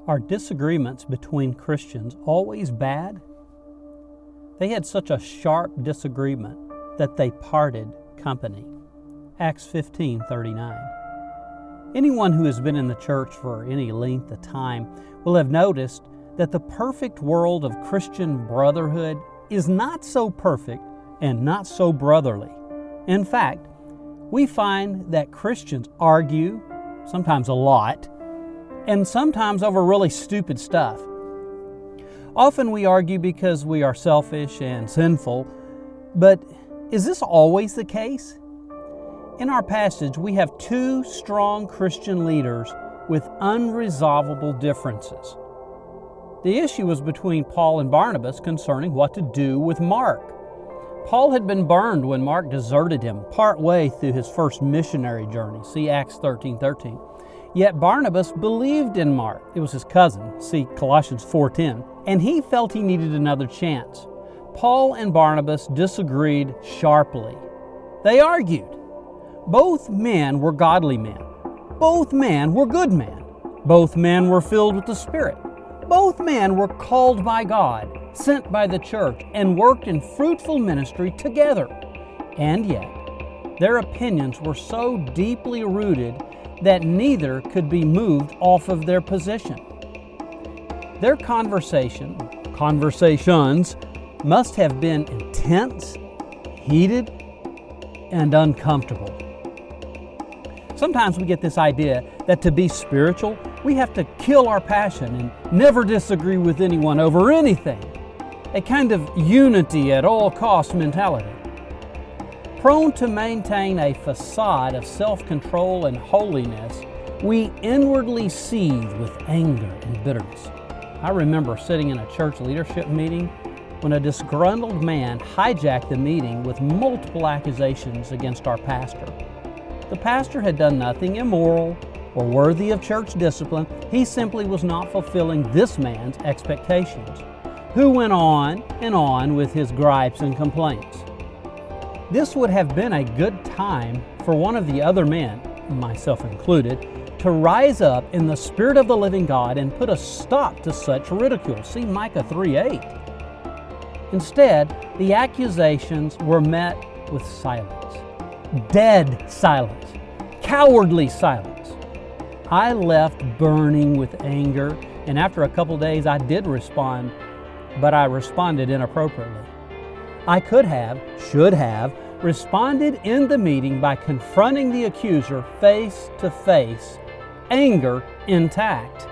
Are disagreements between Christians always bad? They had such a sharp disagreement that they parted company. Acts 15:39. Anyone who has been in the church for any length of time will have noticed that the perfect world of Christian brotherhood is not so perfect and not so brotherly. In fact, we find that Christians argue, sometimes a lot, and sometimes over really stupid stuff. Often we argue because we are selfish and sinful, but is this always the case? In our passage, we have two strong Christian leaders with unresolvable differences. The issue was between Paul and Barnabas concerning what to do with Mark. Paul had been burned when Mark deserted him partway through his first missionary journey. See Acts 13:13. Yet Barnabas believed in Mark. It was his cousin. See Colossians 4:10. And he felt he needed another chance. Paul and Barnabas disagreed sharply. They argued. Both men were godly men. Both men were good men. Both men were filled with the Spirit. Both men were called by God, sent by the church, and worked in fruitful ministry together. And yet, their opinions were so deeply rooted that neither could be moved off of their position. Their conversations must have been intense, heated, and uncomfortable. Sometimes we get this idea that to be spiritual, we have to kill our passion and never disagree with anyone over anything. A kind of unity at all cost mentality. Prone to maintain a facade of self-control and holiness, we inwardly seethe with anger and bitterness. I remember sitting in a church leadership meeting when a disgruntled man hijacked the meeting with multiple accusations against our pastor. The pastor had done nothing immoral or worthy of church discipline. He simply was not fulfilling this man's expectations, who went on and on with his gripes and complaints. This would have been a good time for one of the other men, myself included, to rise up in the Spirit of the living God and put a stop to such ridicule. See Micah 3:8. Instead, the accusations were met with silence. Dead silence. Cowardly silence. I left burning with anger, and after a couple days I did respond, but I responded inappropriately. I should have, responded in the meeting by confronting the accuser face to face, anger intact.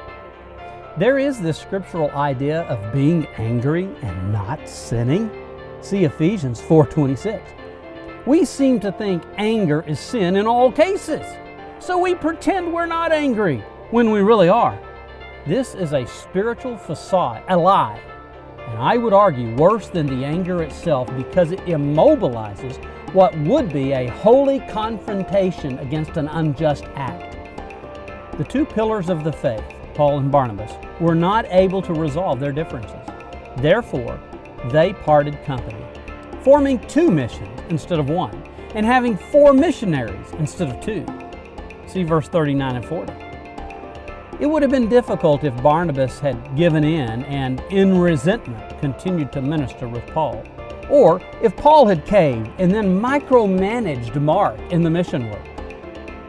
There is this scriptural idea of being angry and not sinning. See Ephesians 4:26. We seem to think anger is sin in all cases, so we pretend we're not angry when we really are. This is a spiritual facade, a lie, and I would argue worse than the anger itself because it immobilizes what would be a holy confrontation against an unjust act. The two pillars of the faith, Paul and Barnabas, were not able to resolve their differences. Therefore, they parted company, forming two missions instead of one, and having 4 missionaries instead of 2. See verse 39 and 40. It would have been difficult if Barnabas had given in and in resentment continued to minister with Paul, or if Paul had caved and then micromanaged Mark in the mission work.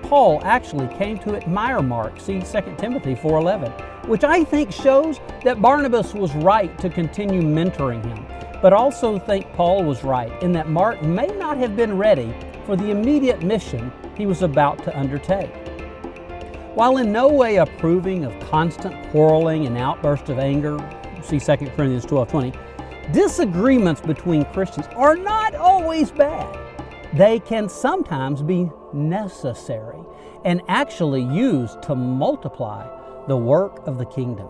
Paul actually came to admire Mark, see 2 Timothy 4:11, which I think shows that Barnabas was right to continue mentoring him, but also think Paul was right in that Mark may not have been ready for the immediate mission he was about to undertake. While in no way approving of constant quarreling and outbursts of anger, see 2 Corinthians 12:20, disagreements between Christians are not always bad. They can sometimes be necessary and actually used to multiply the work of the kingdom.